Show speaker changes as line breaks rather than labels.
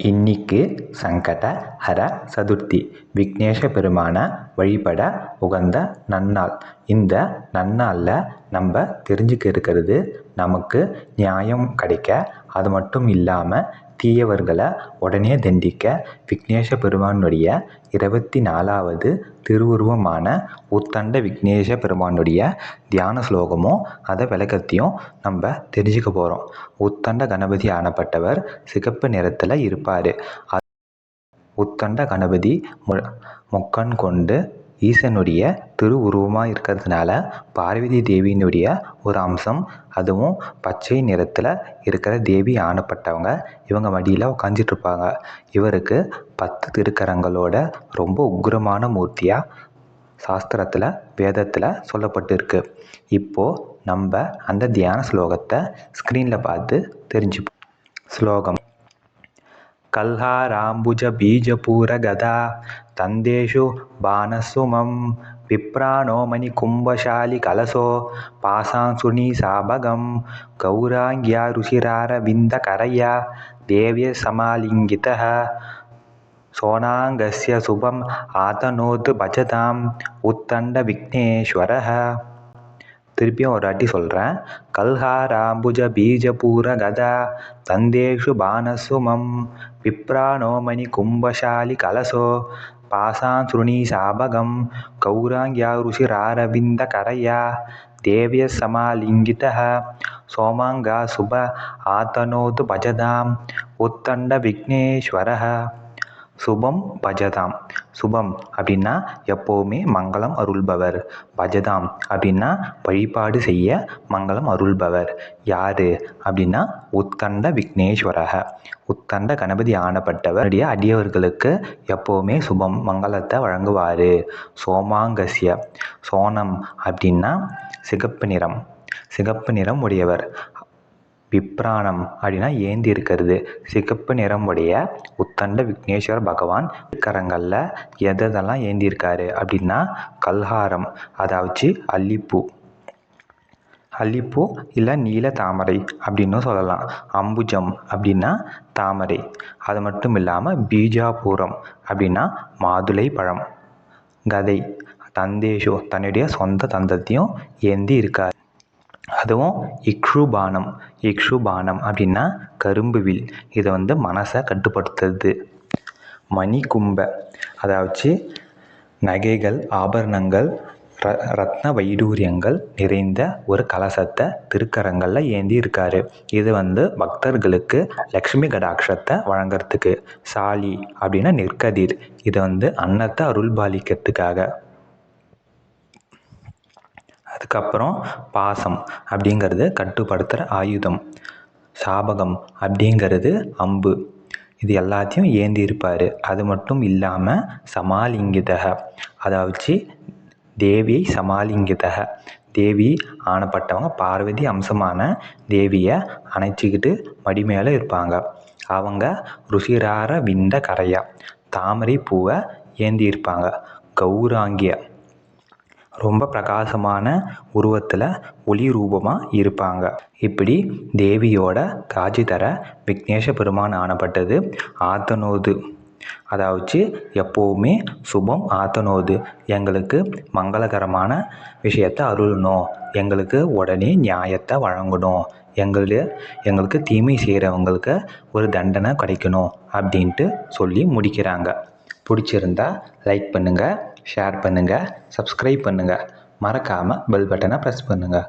இன்னைக்கு சங்கடஹர சதுர்த்தி. விக்னேஷ பெருமானை வழிபட உகந்த நன்னாள். இந்த நன்னாளில் நம்ம தெரிஞ்சுக்க இருக்கிறது, நமக்கு நியாயம் கிடைக்க, அது மட்டும் இல்லாமல் தீயவர்களை உடனே தண்டிக்க விக்னேஷ பெருமானுடைய 24வது திருவுருவமான உத்தண்ட விக்னேஷ பெருமானுடைய தியான ஸ்லோகமும் அதை விளக்கத்தையும் நம்ம தெரிஞ்சுக்க போகிறோம். உத்தண்ட கணபதி ஆனப்பட்டவர் சிகப்பு நிறத்தில் இருப்பார். உத்தண்ட கணபதி முக்கண் கொண்டு ஈசனுடைய திருவுருவமாக இருக்கிறதுனால பார்வதி தேவியினுடைய ஒரு அம்சம். அதுவும் பச்சை நிறத்தில் இருக்கிற தேவி ஆனப்பட்டவங்க. இவங்க மடியில் உட்காந்துட்டு இருப்பாங்க. இவருக்கு 10 திருக்கரங்களோட ரொம்ப உக்ரமான மூர்த்தியாக சாஸ்திரத்தில் வேதத்தில் சொல்லப்பட்டிருக்கு. இப்போது நம்ம அந்த தியான ஸ்லோகத்தை ஸ்க்ரீனில் பார்த்து தெரிஞ்சுப்போம். ஸ்லோகம்: கல்ஹாராம்புஜ பீஜபூர கதா தந்தேஷு பானசுமம் விப்ராணோ மணி கும்பசாலி கலசோ பாசாசுனி சாபகம் கௌராங்கியா ருஷிரார விந்த கரையா தேவிய சமாலிங்கிதः சோனாங்கஸ்ய சுபம் ஆதனோத் பஜதாம் உத்தண்ட விக்னேஸ்வரः. திருப்பியும் ஒரு வாட்டி சொல்கிறேன். கல்ஹாராம்புஜ பீஜபூர கதா தந்தேஷு பானசுமம் விப்ராணோ மணி கும்பசாலி கலசோ பாசாசுனி சாபகம் கௌராங்கியா ருஷிராரவிந்த கரையா தேவிய சமாலிங்கிதः சோமாங்கா சுப ஆதனோத் பஜதாம் உத்தண்ட விக்னேஸ்வரः. சுபம் பஜதாம். சுபம் அப்படின்னா எப்போவுமே மங்களம் அருள்பவர். பஜதாம் அப்படின்னா வழிபாடு செய்ய மங்களம் அருள்பவர். யார் அப்படின்னா உத்தண்ட விக்னேஸ்வரக. உத்தண்ட கணபதி ஆனப்பட்டவர் அடியவர்களுக்கு எப்போவுமே சுபம் மங்களத்தை வழங்குவார். சோமாங்கஸ்ய. சோனம் அப்படின்னா சிகப்பு நிறம். சிகப்பு நிறம் உடையவர். விப்ராணம் அப்படின்னா ஏந்தி இருக்கிறது. சிகப்பு நிறம் உடைய உத்தண்ட விக்னேஸ்வர பகவான் கரங்களில் எதெல்லாம் ஏந்தியிருக்காரு அப்படின்னா கல்ஹாரம், அதாவது அல்லிப்பூ. அல்லிப்பூ இல்லை நீல தாமரை அப்படின்னு சொல்லலாம். அம்புஜம் அப்படின்னா தாமரை. அது மட்டும் இல்லாமல் பீஜாபூரம் அப்படின்னா மாதுளை பழம். கதை தந்தேஷோ தன்னுடைய சொந்த தந்தத்தையும் ஏந்தி இருக்கார். அதுவும் இக்ஷுபானம். இக்ஷுபானம் அப்படின்னா கரும்பு வில். இதை மனசை கட்டுப்படுத்துறது. மணிகும்ப அதாவது நகைகள், ஆபரணங்கள், ரத்ன வைடூரியங்கள் நிறைந்த ஒரு கலசத்தை திருக்கரங்களில் ஏந்தி இருக்காரு. இது பக்தர்களுக்கு லக்ஷ்மி கடாட்சத்தை வழங்குறதுக்கு. சாலி அப்படின்னா நெற்கதிர். இது அன்னத்தை அருள்பாலிக்கிறதுக்காக. அதுக்கப்புறம் பாசம் அப்படிங்கிறது கட்டுப்படுத்துகிற ஆயுதம். சாபகம் அப்படிங்கிறது அம்பு. இது எல்லாத்தையும் ஏந்தி இருப்பார். அது மட்டும் இல்லாமல் சமாலிங்கிதக, அதாவது தேவியை சமாலிங்கிதக. தேவி ஆனப்பட்டவங்க பார்வதி அம்சமான தேவியை அணைச்சிக்கிட்டு மடி மேலே இருப்பாங்க. அவங்க ருஷிரார விந்த கரையா தாமரை பூவை ஏந்தி இருப்பாங்க. கௌராங்கிய ரொம்ப பிரகாசமான உருவத்தில் ஒளி ரூபமாக இருப்பாங்க. இப்படி தேவியோட காட்சி தர விக்னேஷ பெருமான் ஆனப்பட்டது. ஆத்தனோது அதாவது எப்போவுமே சுபம். ஆத்தனோது எங்களுக்கு மங்களகரமான விஷயத்தை அருளணும், எங்களுக்கு உடனே நியாயத்தை வழங்கணும், எங்களுக்கு தீமை செய்கிறவங்களுக்கு ஒரு தண்டனை கிடைக்கணும் அப்படின்ட்டு சொல்லி முடிக்கிறாங்க. பிடிச்சிருந்தா லைக் பண்ணுங்கள், ஷேர் பண்ணுங்கள், சப்ஸ்கிரைப் பண்ணுங்கள். மறக்காமல் பெல் பட்டனை ப்ரெஸ் பண்ணுங்கள்.